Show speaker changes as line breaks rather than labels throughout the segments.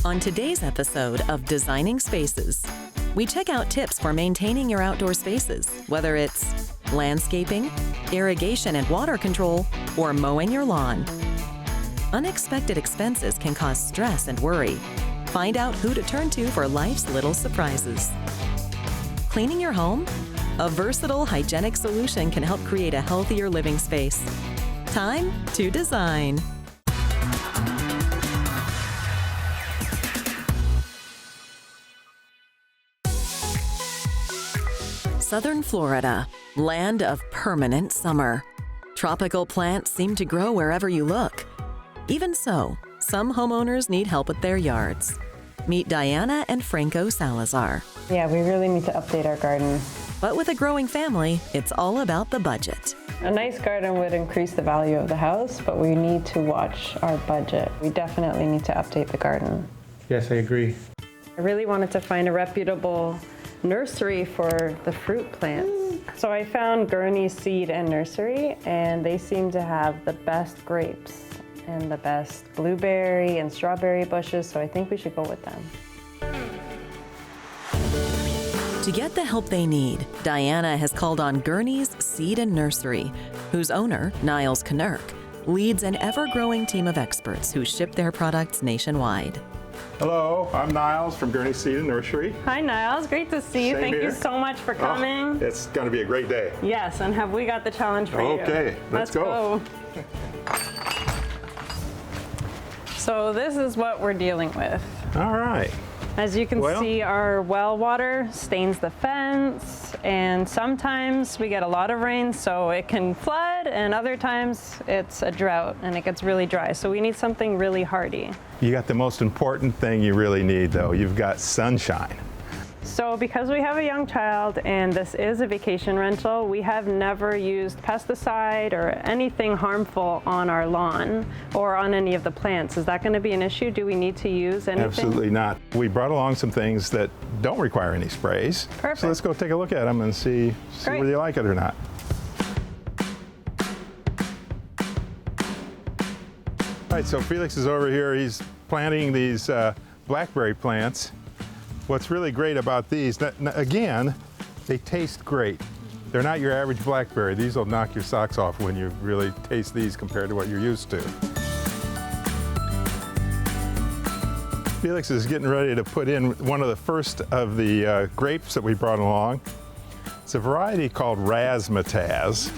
On today's episode of Designing Spaces, we check out tips for maintaining your outdoor spaces, whether it's landscaping, irrigation and water control, or mowing your lawn. Unexpected expenses can cause stress and worry. Find out who to turn to for life's little surprises. Cleaning your home? A versatile, hygienic solution can help create a healthier living space. Time to design. Southern Florida, land of permanent summer. Tropical plants seem to grow wherever you look. Even so, some homeowners need help with their yards. Meet Diana and Franco Salazar.
Yeah, we really need to update our garden.
But with a growing family, it's all about the budget.
A nice garden would increase the value of the house, but we need to watch our budget. We definitely need to update the garden.
Yes, I agree.
I really wanted to find a reputable nursery for the fruit plants. So I found Gurney's Seed and Nursery, and they seem to have the best grapes and the best blueberry and strawberry bushes, so I think we should go with them.
To get the help they need, Diana has called on Gurney's Seed and Nursery, whose owner, Niles Knirk, leads an ever-growing team of experts who ship their products nationwide.
Hello, I'm Niles from Gurney's Seed and Nursery.
Hi Niles, great to see you.
Same
Thank
here.
you so much for coming.
Oh, it's going to be a great day.
Yes, and have we got the challenge for you?
Okay, let's go.
So this is what we're dealing with.
All right.
As you can see, our well water stains the fence, and sometimes we get a lot of rain, so it can flood, and other times it's a drought and it gets really dry. So we need something really hardy.
You got the most important thing you really need, though. You've got sunshine.
So because we have a young child and this is a vacation rental, we have never used pesticide or anything harmful on our lawn or on any of the plants. Is that going to be an issue? Do we need to use anything?
Absolutely not. We brought along some things that don't require any sprays.
Perfect.
So let's go take a look at them and see whether you like it or not. All right, so Felix is over here. He's planting these blackberry plants. What's really great about these, again, they taste great. They're not your average blackberry. These will knock your socks off when you really taste these compared to what you're used to. Felix is getting ready to put in one of the first of the grapes that we brought along. It's a variety called Rasmataz,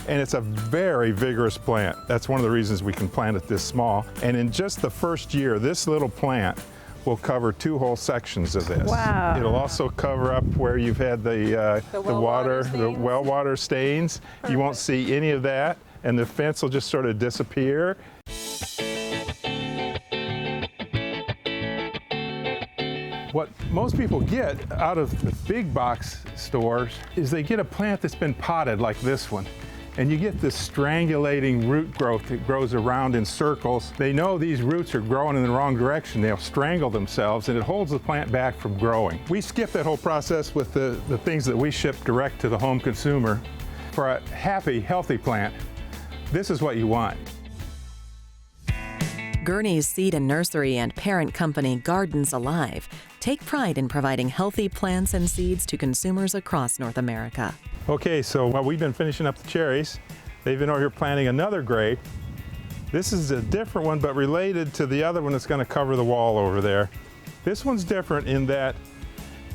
and it's a very vigorous plant. That's one of the reasons we can plant it this small. And in just the first year, this little plant will cover 2 whole sections of this.
Wow.
It'll also cover up where you've had the well water stains.
Perfect.
You won't see any of that, and the fence will just sort of disappear. What most people get out of the big box stores is they get a plant that's been potted like this one. And you get this strangulating root growth that grows around in circles. They know these roots are growing in the wrong direction. They'll strangle themselves, and it holds the plant back from growing. We skip that whole process with the things that we ship direct to the home consumer. For a happy, healthy plant, this is what you want.
Gurney's Seed and Nursery and parent company Gardens Alive take pride in providing healthy plants and seeds to consumers across North America.
Okay, so while we've been finishing up the cherries, they've been over here planting another grape. This is a different one, but related to the other one that's going to cover the wall over there. This one's different in that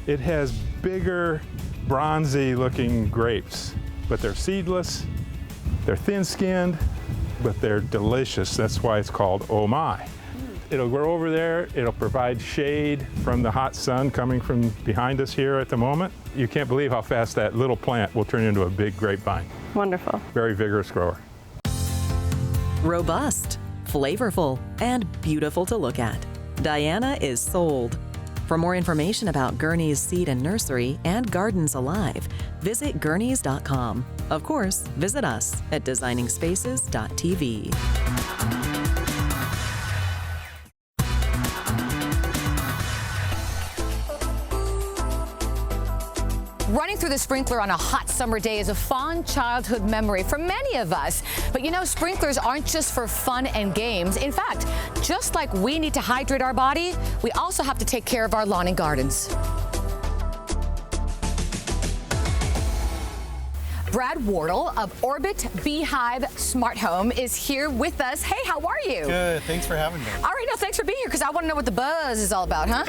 it has bigger, bronzy looking grapes, but they're seedless, they're thin-skinned, but they're delicious. That's why it's called Oh My. It'll grow over there. It'll provide shade from the hot sun coming from behind us here at the moment. You can't believe how fast that little plant will turn into a big grapevine.
Wonderful.
Very vigorous grower.
Robust, flavorful, and beautiful to look at. Diana is sold. For more information about Gurney's Seed and Nursery and Gardens Alive, visit gurneys.com. Of course, visit us at designingspaces.tv.
Running through the sprinkler on a hot summer day is a fond childhood memory for many of us. But you know, sprinklers aren't just for fun and games. In fact, Just like we need to hydrate our body, we also have to take care of our lawn and gardens. Brad Wardle of Orbit Beehive Smart Home is here with us. Hey, how are you?
Good, thanks for having me.
All right, no, thanks for being here, because I want to know what the buzz is all about, huh?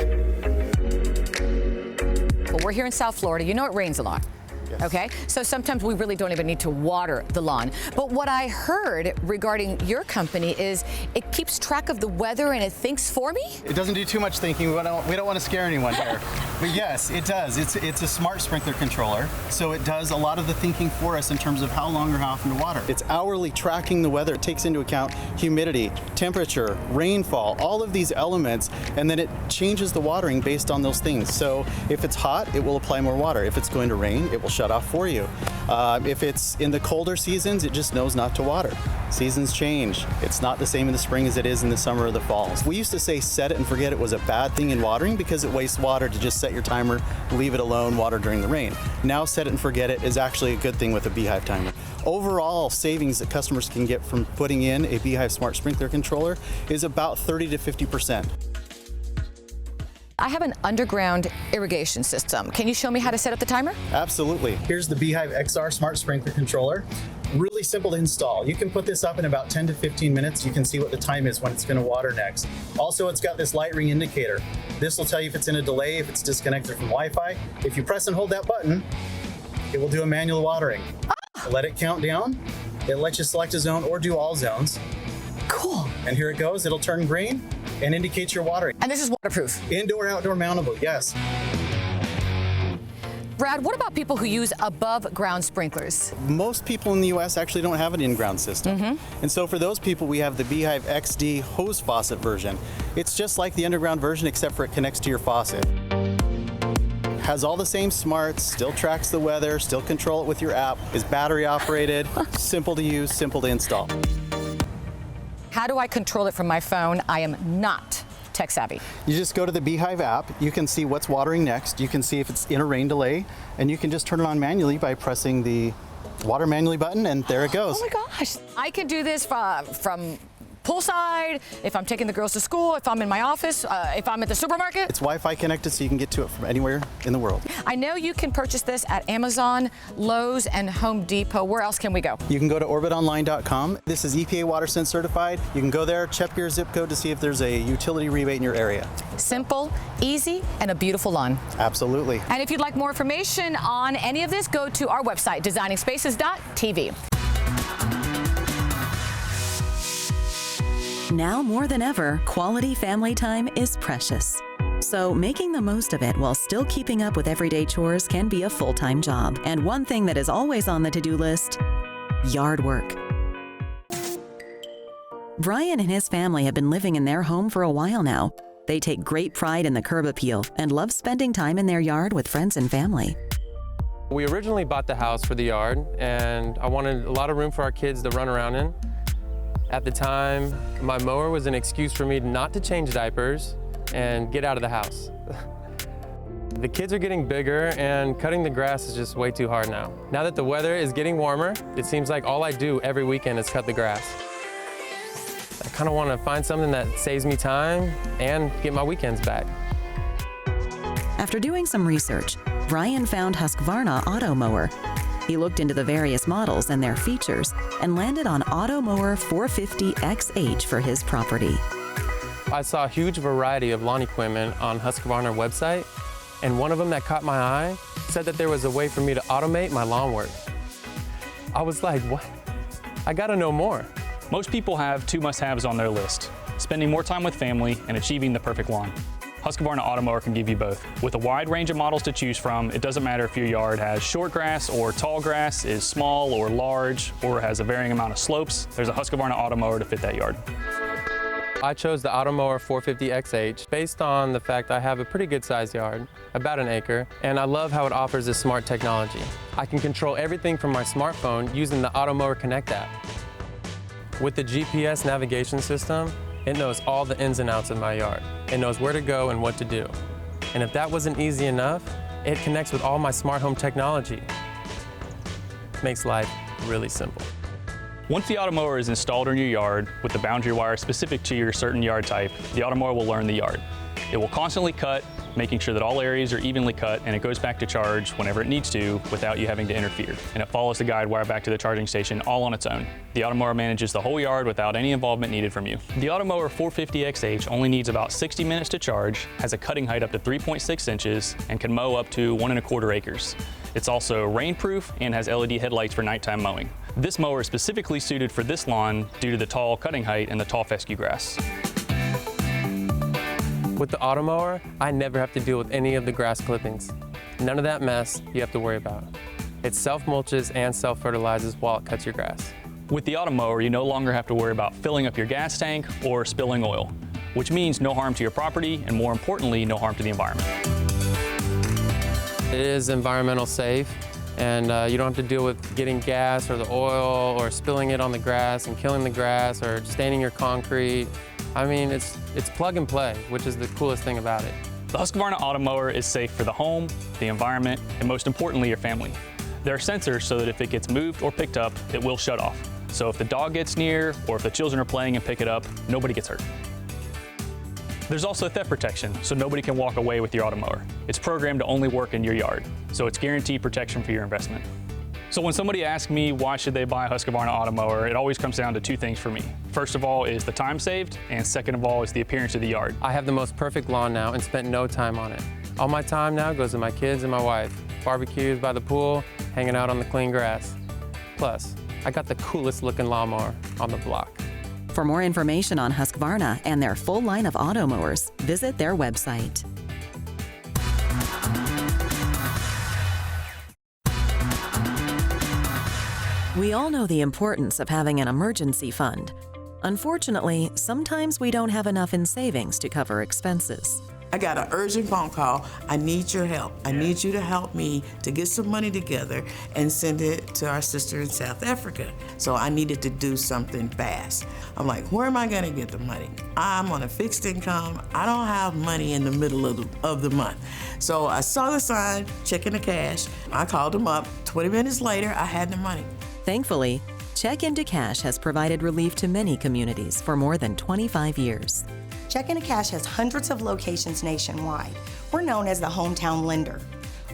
Well, we're here in South Florida. You know it rains a lot.
Yes.
Okay, so sometimes we really don't even need to water the lawn. But what I heard regarding your company is it keeps track of the weather and it thinks for me?
It doesn't do too much thinking. We don't want to scare anyone here. But yes, it does. It's a smart sprinkler controller. So it does a lot of the thinking for us in terms of how long or how often to water. It's hourly tracking the weather. It takes into account humidity, temperature, rainfall, all of these elements, and then it changes the watering based on those things. So if it's hot, it will apply more water. If it's going to rain, it will shut off for you. If it's in the colder seasons, it just knows not to water. Seasons change. It's not the same in the spring as it is in the summer or the fall. We used to say set it and forget it was a bad thing in watering because it wastes water to just set your timer, leave it alone, water during the rain. Now set it and forget it is actually a good thing with a Beehive timer. Overall savings that customers can get from putting in a Beehive smart sprinkler controller is about 30 to 50%.
I have an underground irrigation system. Can you show me how to set up the timer?
Absolutely. Here's the Beehive XR Smart Sprinkler Controller. Really simple to install. You can put this up in about 10 to 15 minutes. You can see what the time is when it's going to water next. Also, it's got this light ring indicator. This will tell you if it's in a delay, if it's disconnected from Wi-Fi. If you press and hold that button, it will do a manual watering. Let it count down. It'll let you select a zone or do all zones.
Cool.
And here it goes. It'll turn green and indicate your watering.
And this is waterproof.
Indoor, outdoor mountable, yes.
Brad, what about people who use above ground sprinklers?
Most people in the US actually don't have an in-ground system. And so for those people, we have the Beehive XD hose faucet version. It's just like the underground version, except for it connects to your faucet. Has all the same smarts, still tracks the weather, still control it with your app, is battery operated, simple to use, simple to install.
How do I control it from my phone? I am not tech savvy.
You just go to the Beehive app, you can see what's watering next, you can see if it's in a rain delay, and you can just turn it on manually by pressing the water manually button, and there it goes.
Oh my gosh. I can do this from poolside, if I'm taking the girls to school, if I'm in my office, if I'm at the supermarket.
It's Wi-Fi connected, so you can get to it from anywhere in the world.
I know you can purchase this at Amazon, Lowe's, and Home Depot. Where else can we go?
You can go to orbitonline.com. This is EPA WaterSense certified. You can go there, check your zip code to see if there's a utility rebate in your area.
Simple, easy, and a beautiful lawn.
Absolutely.
And if you'd like more information on any of this, go to our website, designingspaces.tv.
Now more than ever, quality family time is precious. So making the most of it while still keeping up with everyday chores can be a full-time job. And one thing that is always on the to-do list, yard work. Brian and his family have been living in their home for a while now. They take great pride in the curb appeal and love spending time in their yard with friends and family.
We originally bought the house for the yard, and I wanted a lot of room for our kids to run around in. At the time, my mower was an excuse for me not to change diapers and get out of the house. The kids are getting bigger and cutting the grass is just way too hard now. Now that the weather is getting warmer, it seems like all I do every weekend is cut the grass. I kind of want to find something that saves me time and get my weekends back.
After doing some research, Brian found Husqvarna Automower. He looked into the various models and their features and landed on Automower 450XH for his property.
I saw a huge variety of lawn equipment on Husqvarna website, and one of them that caught my eye said that there was a way for me to automate my lawn work. I was like, what? I gotta know more.
Most people have two must-haves on their list: spending more time with family and achieving the perfect lawn. Husqvarna Automower can give you both. With a wide range of models to choose from, it doesn't matter if your yard has short grass or tall grass, is small or large, or has a varying amount of slopes, there's a Husqvarna Automower to fit that yard.
I chose the Automower 450XH based on the fact I have a pretty good sized yard, about an acre, and I love how it offers this smart technology. I can control everything from my smartphone using the Automower Connect app. With the GPS navigation system, it knows all the ins and outs of my yard. It knows where to go and what to do. And if that wasn't easy enough, it connects with all my smart home technology. Makes life really simple.
Once the Automower is installed in your yard with the boundary wire specific to your certain yard type, the Automower will learn the yard. It will constantly cut, making sure that all areas are evenly cut, and it goes back to charge whenever it needs to without you having to interfere. And it follows the guide wire back to the charging station all on its own. The Automower manages the whole yard without any involvement needed from you. The Automower 450XH only needs about 60 minutes to charge, has a cutting height up to 3.6 inches, and can mow up to 1¼ acres. It's also rainproof and has LED headlights for nighttime mowing. This mower is specifically suited for this lawn due to the tall cutting height and the tall fescue grass.
With the Automower, I never have to deal with any of the grass clippings. None of that mess you have to worry about. It self-mulches and self-fertilizes while it cuts your grass.
With the Automower, you no longer have to worry about filling up your gas tank or spilling oil, which means no harm to your property and, more importantly, no harm to the environment.
It is environmental safe, and you don't have to deal with getting gas or the oil or spilling it on the grass and killing the grass or staining your concrete. I mean, it's plug and play, which is the coolest thing about it.
The Husqvarna Automower is safe for the home, the environment, and most importantly, your family. There are sensors so that if it gets moved or picked up, it will shut off. So if the dog gets near or if the children are playing and pick it up, nobody gets hurt. There's also theft protection, so nobody can walk away with your Automower. It's programmed to only work in your yard, so it's guaranteed protection for your investment. So when somebody asks me why should they buy a Husqvarna Automower, it always comes down to two things for me. First of all is the time saved, and second of all is the appearance of the yard.
I have the most perfect lawn now and spent no time on it. All my time now goes to my kids and my wife, barbecues by the pool, hanging out on the clean grass. Plus, I got the coolest looking lawnmower on the block.
For more information on Husqvarna and their full line of automowers, visit their website. We all know the importance of having an emergency fund. Unfortunately, sometimes we don't have enough in savings to cover expenses.
I got an urgent phone call. I need your help. I need you to help me to get some money together and send it to our sister in South Africa. So I needed to do something fast. I'm like, where am I gonna get the money? I'm on a fixed income. I don't have money in the middle of the month. So I saw the sign, checking the cash. I called them up. 20 minutes later, I had the money.
Thankfully, Check Into Cash has provided relief to many communities for more than 25 years.
Check Into Cash has hundreds of locations nationwide. We're known as the hometown lender.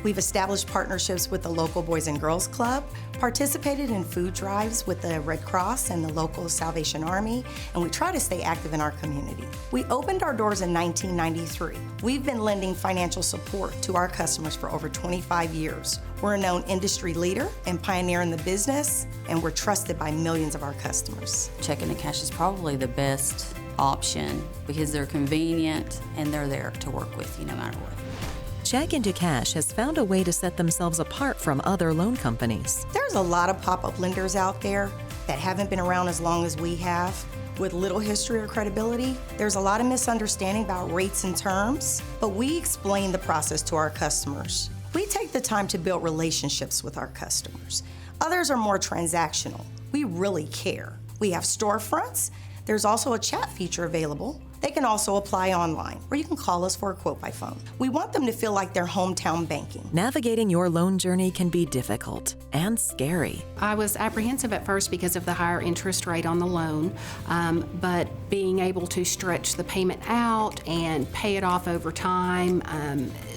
We've established partnerships with the local Boys and Girls Club, participated in food drives with the Red Cross and the local Salvation Army, and we try to stay active in our community. We opened our doors in 1993. We've been lending financial support to our customers for over 25 years. We're a known industry leader and pioneer in the business, and we're trusted by millions of our customers.
Check Into Cash is probably the best option because they're convenient and they're there to work with you no matter what.
Check Into Cash has found a way to set themselves apart from other loan companies.
There's a lot of pop-up lenders out there that haven't been around as long as we have, with little history or credibility. There's a lot of misunderstanding about rates and terms, but we explain the process to our customers. We take the time to build relationships with our customers. Others are more transactional. We really care. We have storefronts. There's also a chat feature available. They can also apply online, or you can call us for a quote by phone. We want them to feel like they're hometown banking.
Navigating your loan journey can be difficult and scary.
I was apprehensive at first because of the higher interest rate on the loan, but being able to stretch the payment out and pay it off over time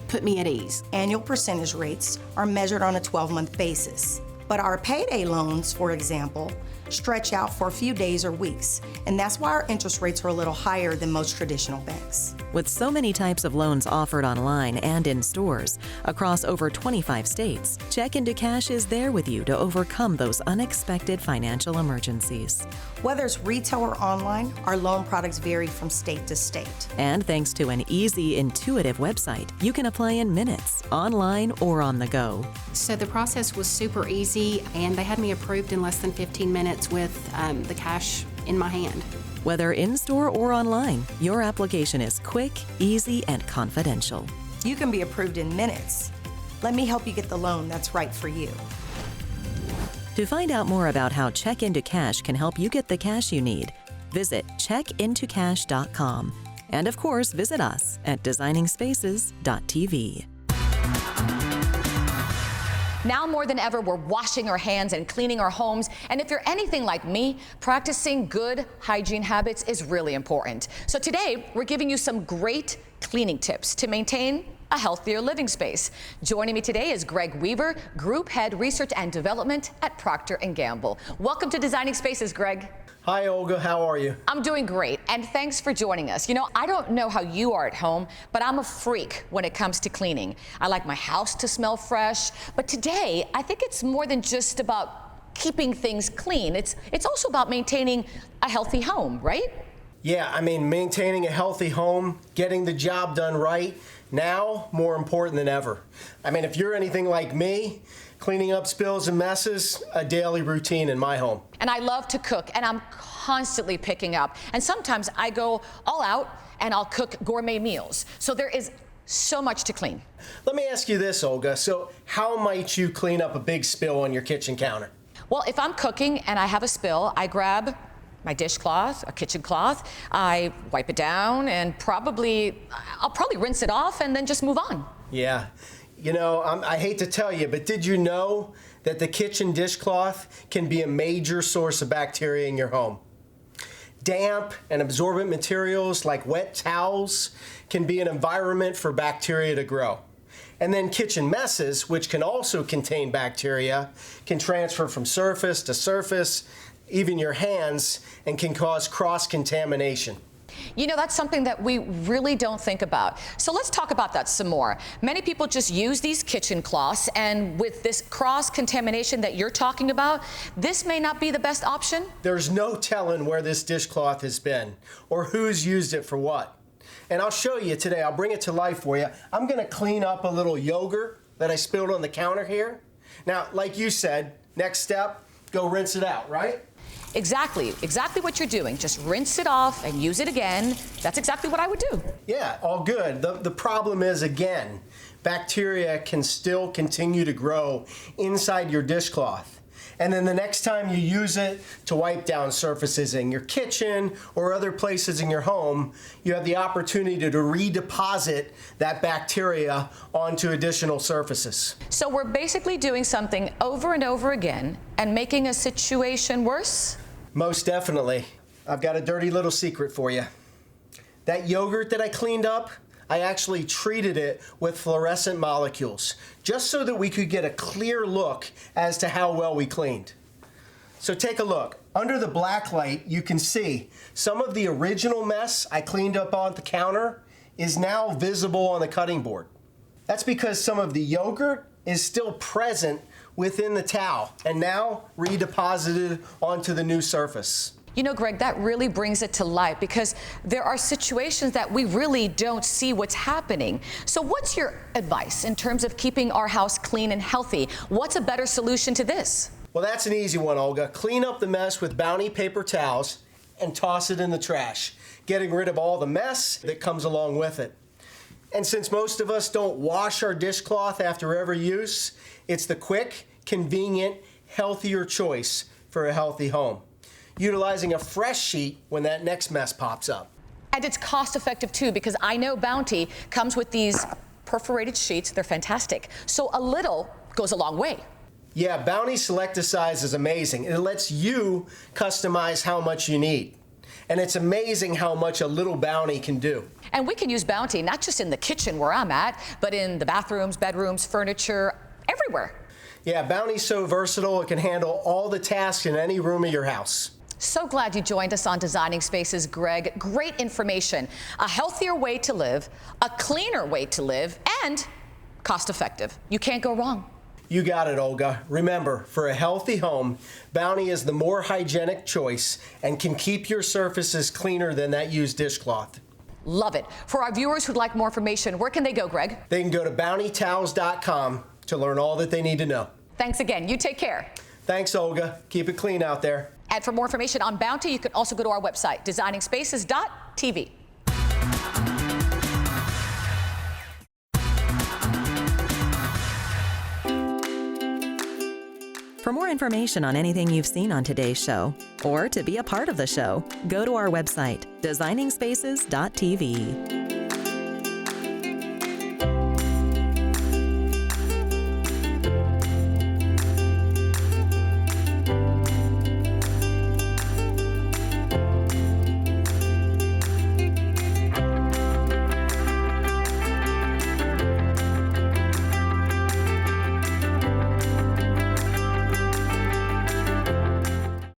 put me at ease.
Annual percentage rates are measured on a 12-month basis, but our payday loans, for example, stretch out for a few days or weeks, and that's why our interest rates are a little higher than most traditional banks.
With so many types of loans offered online and in stores across over 25 states, Check Into Cash is there with you to overcome those unexpected financial emergencies.
Whether it's retail or online, our loan products vary from state to state.
And thanks to an easy, intuitive website, you can apply in minutes, online or on the go.
So the process was super easy, and they had me approved in less than 15 minutes with the cash in my hand.
Whether in-store or online, your application is quick, easy, and confidential.
You can be approved in minutes. Let me help you get the loan that's right for you.
To find out more about how Check Into Cash can help you get the cash you need, visit checkintocash.com. And of course, visit us at designingspaces.tv.
Now more than ever, we're washing our hands and cleaning our homes. And if you're anything like me, practicing good hygiene habits is really important. So today, we're giving you some great cleaning tips to maintain a healthier living space. Joining me today is Greg Weaver, Group Head Research and Development at Procter & Gamble. Welcome to Designing Spaces, Greg.
Hi, Olga. How are you?
I'm doing great, and thanks for joining us. You know, I don't know how you are at home, but I'm a freak when it comes to cleaning. I like my house to smell fresh, but today, I think it's more than just about keeping things clean. It's also about maintaining a healthy home, right?
Yeah, I mean, maintaining a healthy home, getting the job done right, now more important than ever. I mean, if you're anything like me, cleaning up spills and messes, a daily routine in my home.
And I love to cook, and I'm constantly picking up. And sometimes I go all out and I'll cook gourmet meals. So there is so much to clean.
Let me ask you this, Olga. So how might you clean up a big spill on your kitchen counter?
Well, if I'm cooking and I have a spill, I grab my dishcloth, a kitchen cloth, I wipe it down, and I'll probably rinse it off and then just move on.
Yeah. You know, I hate to tell you, but did you know that the kitchen dishcloth can be a major source of bacteria in your home? Damp and absorbent materials like wet towels can be an environment for bacteria to grow. And then kitchen messes, which can also contain bacteria, can transfer from surface to surface, even your hands, and can cause cross-contamination.
You know, that's something that we really don't think about. So let's talk about that some more. Many people just use these kitchen cloths, and with this cross-contamination that you're talking about, this may not be the best option.
There's no telling where this dishcloth has been or who's used it for what. And I'll show you today. I'll bring it to life for you. I'm going to clean up a little yogurt that I spilled on the counter here. Now, like you said, next step, go rinse it out, right?
Exactly what you're doing. Just rinse it off and use it again. That's exactly what I would do.
Yeah, all good. The problem is, again, bacteria can still continue to grow inside your dishcloth. And then the next time you use it to wipe down surfaces in your kitchen or other places in your home, you have the opportunity to redeposit that bacteria onto additional surfaces.
So we're basically doing something over and over again and making a situation worse?
Most definitely. I've got a dirty little secret for you. That yogurt that I cleaned up, I actually treated it with fluorescent molecules, just so that we could get a clear look as to how well we cleaned. So take a look. Under the black light, you can see some of the original mess I cleaned up on the counter is now visible on the cutting board. That's because some of the yogurt is still present within the towel and now redeposited onto the new surface.
You know, Greg, that really brings it to life because there are situations that we really don't see what's happening. So what's your advice in terms of keeping our house clean and healthy? What's a better solution to this?
Well, that's an easy one, Olga. Clean up the mess with Bounty paper towels and toss it in the trash, getting rid of all the mess that comes along with it. And since most of us don't wash our dishcloth after every use, it's the quick, convenient, healthier choice for a healthy home, utilizing a fresh sheet when that next mess pops up.
And it's cost effective too, because I know Bounty comes with these perforated sheets. They're fantastic. So a little goes a long way.
Yeah, Bounty Select-A-Size is amazing. It lets you customize how much you need. And it's amazing how much a little Bounty can do.
And we can use Bounty not just in the kitchen where I'm at, but in the bathrooms, bedrooms, furniture, everywhere.
Yeah, Bounty's so versatile, it can handle all the tasks in any room of your house.
So glad you joined us on Designing Spaces, Greg. Great information. A healthier way to live, a cleaner way to live, and cost-effective. You can't go wrong.
You got it, Olga. Remember, for a healthy home, Bounty is the more hygienic choice and can keep your surfaces cleaner than that used dishcloth.
Love it. For our viewers who'd like more information, where can they go, Greg?
They can go to bountytowels.com to learn all that they need to know.
Thanks again. You take care.
Thanks, Olga. Keep it clean out there.
And for more information on Bounty, you can also go to our website, designingspaces.tv.
For more information on anything you've seen on today's show, or to be a part of the show, go to our website, designingspaces.tv.